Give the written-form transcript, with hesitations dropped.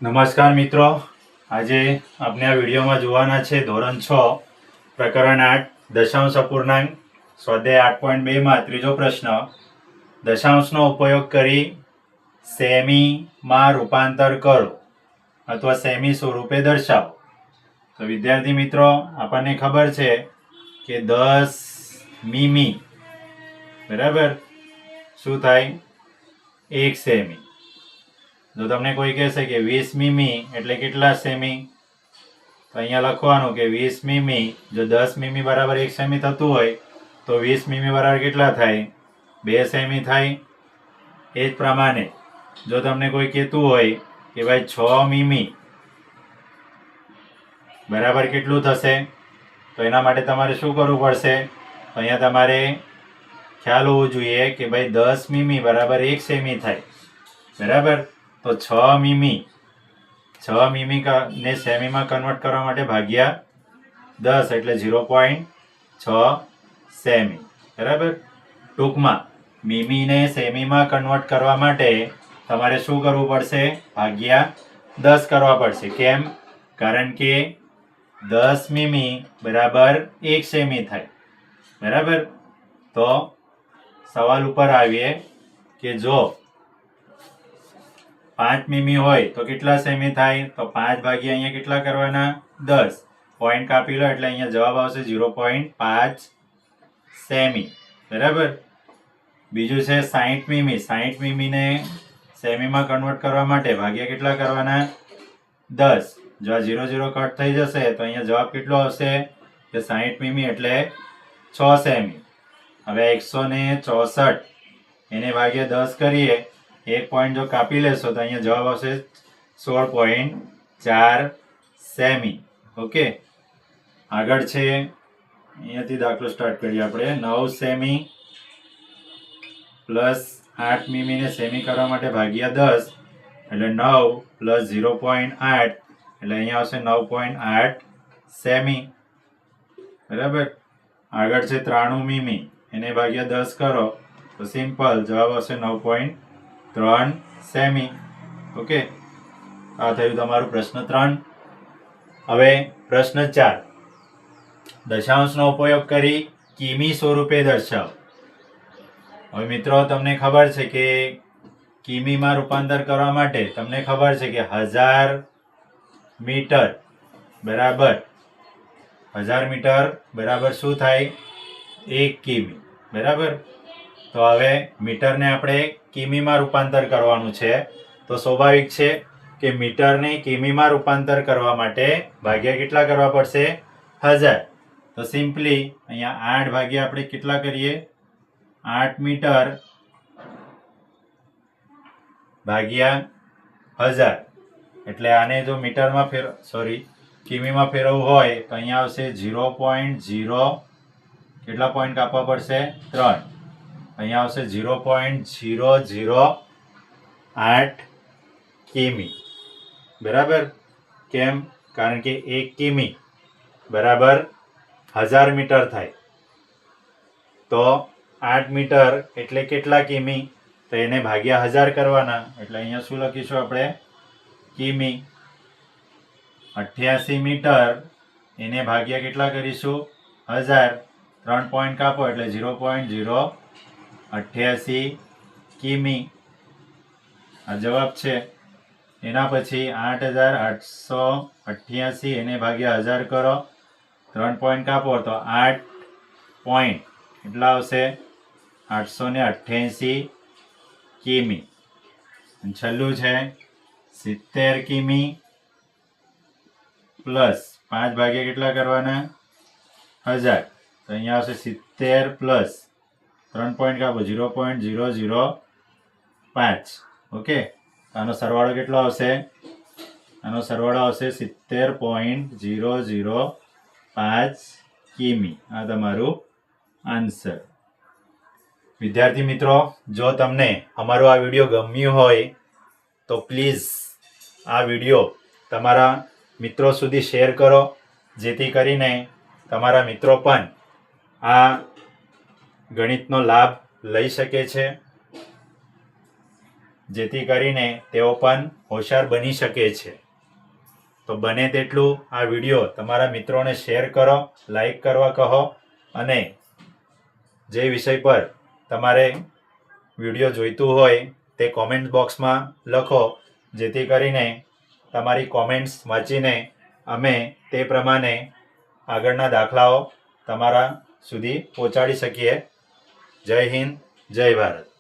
નમસ્કાર મિત્રો, આજે આપણે આ વિડીયોમાં જોવાના છે ધોરણ 6 પ્રકરણ 8 દશાંશ અપૂર્ણાંક સ્વાધ્યાય 8.2 ત્રીજો પ્રશ્ન. દશાંશનો ઉપયોગ કરી સેમીમાં રૂપાંતર કરો અથવા સેમી સ્વરૂપે દર્શાવો. તો વિદ્યાર્થી મિત્રો, આપણને ખબર છે કે 10 મીમી બરાબર શું થાય? 1 સેમી. જો તમને કોઈ કહેશે કે 20 મીમી એટલે કેટલા સેમી, તો અહીંયા લખવાનું કે 20 મીમી જો 10 મીમી બરાબર 1 સેમી થતું હોય તો 20 મીમી બરાબર કેટલા થાય? 2 સેમી થાય. એ જ પ્રમાણે જો તમને કોઈ કહેતું હોય કે ભાઈ 6 મીમી બરાબર કેટલું થશે, તો એના માટે તમારે શું કરવું પડશે? તો અહીંયા તમારે ખ્યાલ હોવો જોઈએ કે ભાઈ 10 મીમી બરાબર 1 સેમી થાય બરાબર. તો 6 મીમી ને સેમીમાં કન્વર્ટ કરવા માટે ભાગ્યા 10 એટલે 0.6 સેમી બરાબર. ટૂંકમાં મીમીને સેમીમાં કન્વર્ટ કરવા માટે તમારે શું કરવું પડશે? ભાગ્યા 10 કરવા પડશે. કેમ? કારણ કે 10 મીમી બરાબર 1 સેમી થાય બરાબર. તો સવાલ ઉપર આવીએ કે જો 5 મીમી હોય તો કેટલા સેમી થાય? તો 5 ભાગ્યા અહીંયા કેટલા કરવાના? 10. પોઈન્ટ કાપી લો એટલે અહીંયા જવાબ આવશે 0.5 સેમી બરાબર. બીજું છે 60 મીમી. 60 મીમીને સેમીમાં કન્વર્ટ કરવા માટે ભાગ્યા કેટલા કરવાના? 10. જો આ 0 0 કટ થઈ જશે તો અહીંયા જવાબ કેટલો આવશે? કે 60 મીમી એટલે 6 સેમી. હવે 164 એને ભાગ્યા 10 કરીએ, એક પોઈન્ટ જો કાપી લેશો તો અહીંયા જવાબ આવશે 16.4 સેમી. ઓકે, આગળ છે અહીંયાથી દાખલો સ્ટાર્ટ કરીએ આપણે. 9 સેમી પ્લસ 8 મીમી ને સેમી કરવા માટે ભાગ્યા 10 એટલે 9 પ્લસ 0.8 એટલે અહીંયા આવશે 9.8 સેમી બરાબર. આગળ છે 93 મીમી, એને ભાગ્યા 10 કરો તો સિમ્પલ જવાબ આવશે 9.3 સેમી. ઓકે, આ થયું તમારું પ્રશ્ન 3. હવે પ્રશ્ન 4. દશાંશનો ઉપયોગ કરી કિમી સ્વરૂપે દર્શાવો. હવે મિત્રો, તમને ખબર છે કે કિમીમાં રૂપાંતર કરવા માટે તમને ખબર છે કે 1000 મીટર બરાબર 1000 મીટર બરાબર શું થાય? 1 કિમી બરાબર. તો હવે મીટરને આપણે કિમીમાં રૂપાંતર કરવાનું છે. તો સ્વાભાવિક છે કે મીટરને કિમીમાં રૂપાંતર કરવા માટે ભાગ્યા કેટલા કરવા પડશે? 1000. તો સિમ્પલી અહીંયા 8 ભાગ્યા આપણે કેટલા કરીએ? 8 મીટર ભાગ્યા 1000 એટલે આને જો મીટરમાં કિમીમાં ફેરવવું હોય તો અહીંયા આવશે 0.0 કેટલા પોઈન્ટ કાપવા પડશે? 3. અહીંયા આવશે 0.008 કિમી બરાબર. કેમ? કારણ કે 1 કિમી બરાબર 1000 મીટર થાય. તો 8 મીટર એટલે કેટલા કિમી? તો એને ભાગ્યા 1000 કરવાના એટલે અહીંયા શું લખીશું આપણે? કિમી. 88 મીટર એને ભાગ્યા કેટલા કરીશું? 1000. 3 પોઈન્ટ કાપો એટલે 0.088 કિમી આ જવાબ છે. એના પછી 8888 એને ભાગ્યા 1000 કરો, 3 પોઈન્ટ કાપો તો 8 પોઈન્ટ કેટલા આવશે? 888 કિમી. છેલ્લું છે 70 કિમી પ્લસ 5 ભાગ્યા કેટલા કરવાના? 1000. તો અહીંયા આવશે 70 પ્લસ 3 પોઈન્ટ કાપો 0.005. ઓકે, આનો સરવાળો કેટલો આવશે? આનો સરવાળો આવશે 70.005 કિમી. આ તમારું આન્સર. વિદ્યાર્થી મિત્રો, જો તમને અમારો આ વિડીયો ગમ્યો હોય તો પ્લીઝ આ વિડીયો તમારા મિત્રો સુધી શેર કરો, જેથી કરીને તમારા મિત્રો પણ આ ગણિતનો લાભ લઈ શકે છે. જેથી કરીને તેઓ પણ હોશિયાર બની શકે છે. તો બને તેટલું આ વિડીયો તમારા મિત્રોને શેર કરો, લાઈક કરવા કહો અને જે વિષય પર તમારે વિડીયો જોઈતું હોય તે કોમેન્ટ બોક્સમાં લખો, જેથી કરીને તમારી કોમેન્ટ્સ વાંચીને અમે તે પ્રમાણે આગળના દાખલાઓ તમારા સુધી પહોંચાડી શકીએ. જય હિન્દ, જય ભારત.